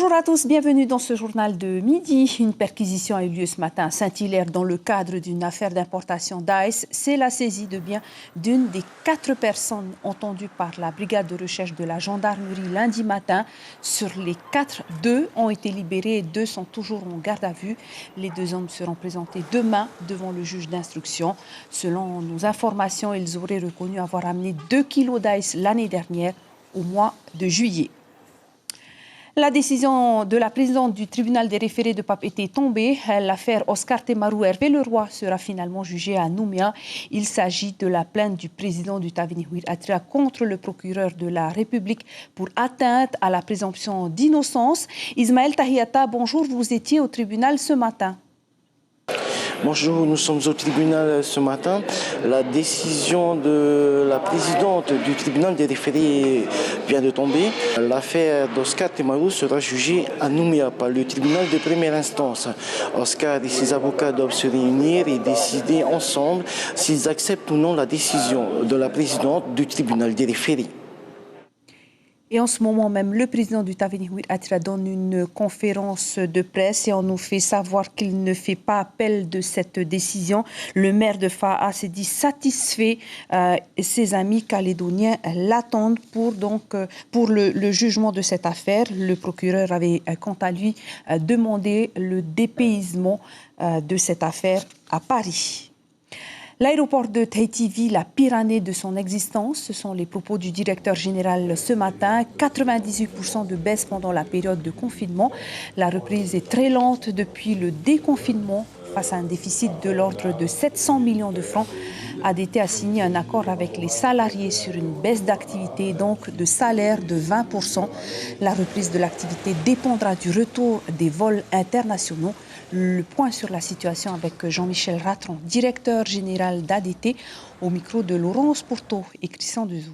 Bonjour à tous, bienvenue dans ce journal de midi. Une perquisition a eu lieu ce matin à Saint-Hilaire dans le cadre d'une affaire d'importation d'ice. C'est la saisie de biens d'une des 4 personnes entendues par la brigade de recherche de la gendarmerie lundi matin. Sur les 4, 2 ont été libérés et 2 sont toujours en garde à vue. Les 2 hommes seront présentés demain devant le juge d'instruction. Selon nos informations, ils auraient reconnu avoir amené 2 kilos d'ice l'année dernière au mois de juillet. La décision de la présidente du tribunal des référés de Papeete est tombée. L'affaire Oscar Temaru Hervé Leroy sera finalement jugée à Nouméa. Il s'agit de la plainte du président du Tavini Huir Atira contre le procureur de la République pour atteinte à la présomption d'innocence. Ismaël Tahiata, bonjour, vous étiez au tribunal ce matin. Bonjour, nous sommes au tribunal ce matin. La décision de la présidente du tribunal des référés vient de tomber. L'affaire d'Oscar Temaru sera jugée à Nouméa par le tribunal de première instance. Oscar et ses avocats doivent se réunir et décider ensemble s'ils acceptent ou non la décision de la présidente du tribunal des référés. Et en ce moment même, le président du Tavini Huir Atira donne une conférence de presse et on nous fait savoir qu'il ne fait pas appel de cette décision. Le maire de Fa'a s'est dit satisfait. Ses amis calédoniens l'attendent pour le jugement de cette affaire. Le procureur avait quant à lui demandé le dépaysement de cette affaire à Paris. L'aéroport de Tahiti vit la pire année de son existence. Ce sont les propos du directeur général ce matin. 98% de baisse pendant la période de confinement. La reprise est très lente depuis le déconfinement. Face à un déficit de l'ordre de 700 millions de francs, ADT a signé un accord avec les salariés sur une baisse d'activité, donc de salaire de 20%. La reprise de l'activité dépendra du retour des vols internationaux. Le point sur la situation avec Jean-Michel Ratron, directeur général d'ADT, au micro de Laurence Pourteau et Christian Dezou.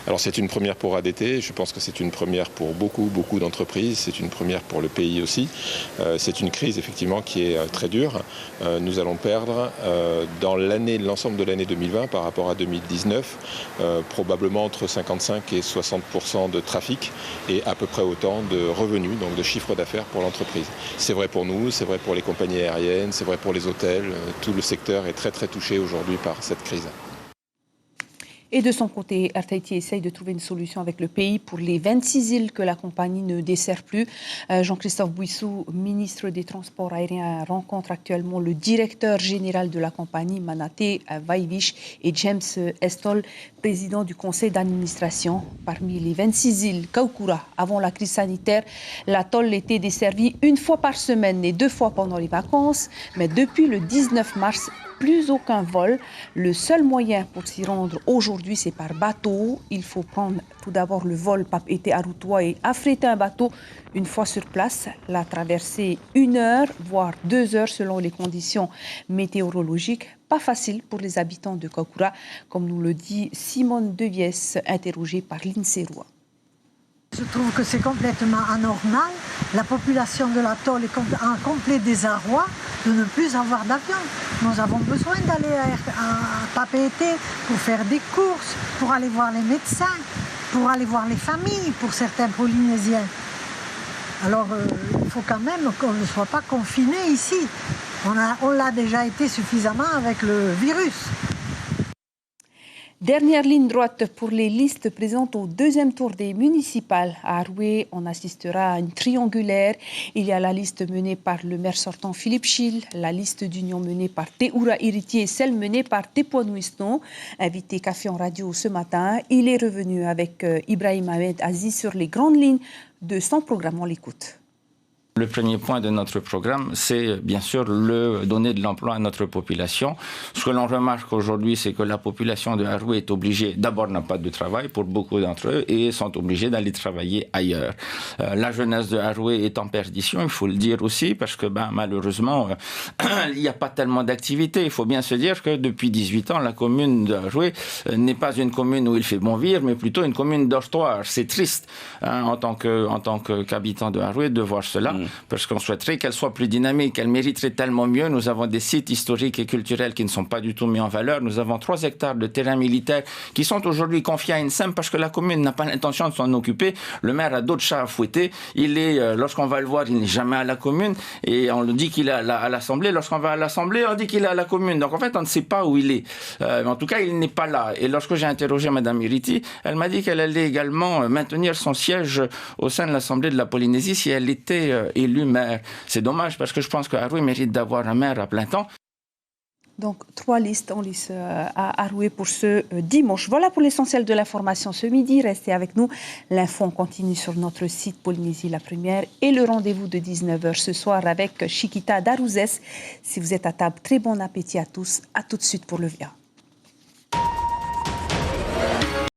Alors c'est une première pour ADT, je pense que c'est une première pour beaucoup d'entreprises, c'est une première pour le pays aussi. C'est une crise effectivement qui est très dure. Nous allons perdre dans l'ensemble de l'année 2020 par rapport à 2019, probablement entre 55 et 60% de trafic et à peu près autant de revenus, donc de chiffre d'affaires pour l'entreprise. C'est vrai pour nous, c'est vrai pour les compagnies aériennes, c'est vrai pour les hôtels. Tout le secteur est très touché aujourd'hui par cette crise. Et de son côté, Air Tahiti essaye de trouver une solution avec le pays pour les 26 îles que la compagnie ne dessert plus. Jean-Christophe Bouissou, ministre des Transports aériens, rencontre actuellement le directeur général de la compagnie, Manaté Vaivich, et James Estol, président du conseil d'administration. Parmi les 26 îles Kaukura, avant la crise sanitaire, l'atoll était desservi 1 fois par semaine et 2 fois pendant les vacances. Mais depuis le 19 mars, plus aucun vol. Le seul moyen pour s'y rendre aujourd'hui, c'est par bateau. Il faut prendre tout d'abord le vol Papeete-Arutwa et affréter un bateau une fois sur place. La traversée 1 heure, voire 2 heures selon les conditions météorologiques. Pas facile pour les habitants de Kaukura, comme nous le dit Simone Deviès, interrogée par l'INSEROA. Je trouve que c'est complètement anormal. La population de l'atoll est en complet désarroi de ne plus avoir d'avion. Nous avons besoin d'aller à Papeete pour faire des courses, pour aller voir les médecins, pour aller voir les familles, pour certains Polynésiens. Alors, il faut quand même qu'on ne soit pas confiné ici. On l'a déjà été suffisamment avec le virus. Dernière ligne droite pour les listes présentes au 2e tour des municipales. À Aroué, on assistera à une triangulaire. Il y a la liste menée par le maire sortant Philippe Chil, la liste d'union menée par Teoura Iriti et celle menée par Tepoanuisno. Invité Café en radio ce matin, il est revenu avec Ibrahim Ahmed Aziz sur les grandes lignes de son programme. On l'écoute. Le premier point de notre programme, c'est bien sûr donner de l'emploi à notre population. Ce que l'on remarque aujourd'hui, c'est que la population de Aroué est obligée, d'abord n'a pas de travail pour beaucoup d'entre eux et sont obligés d'aller travailler ailleurs. La jeunesse de Aroué est en perdition, il faut le dire aussi, parce que malheureusement, il n'y a pas tellement d'activités. Il faut bien se dire que depuis 18 ans, la commune de Aroué n'est pas une commune où il fait bon vivre, mais plutôt une commune dortoir. C'est triste en tant qu'habitant de Aroué de voir cela. parce qu'on souhaiterait qu'elle soit plus dynamique. Elle mériterait tellement mieux. Nous avons des sites historiques et culturels qui ne sont pas du tout mis en valeur. Nous avons 3 hectares de terrain militaire qui sont aujourd'hui confiés à INSEM parce que la commune n'a pas l'intention de s'en occuper. Le maire a d'autres chats à fouetter. Lorsqu'on va le voir, il n'est jamais à la commune et on le dit qu'il est à l'Assemblée. Lorsqu'on va à l'Assemblée, on dit qu'il est à la commune. Donc en fait, on ne sait pas où il est. Mais en tout cas, il n'est pas là. Et lorsque j'ai interrogé Mme Iriti, elle m'a dit qu'elle allait également maintenir son siège au sein de l'Assemblée de la Polynésie si elle était élue maire. C'est dommage parce que je pense que Haroué mérite d'avoir un maire à plein temps. Donc, 3 listes en lice à Haroué pour ce dimanche. Voilà pour l'essentiel de l'information ce midi. Restez avec nous. L'info continue sur notre site Polynésie la Première et le rendez-vous de 19h ce soir avec Chiquita Darouzès. Si vous êtes à table, très bon appétit à tous. À tout de suite pour le VIA.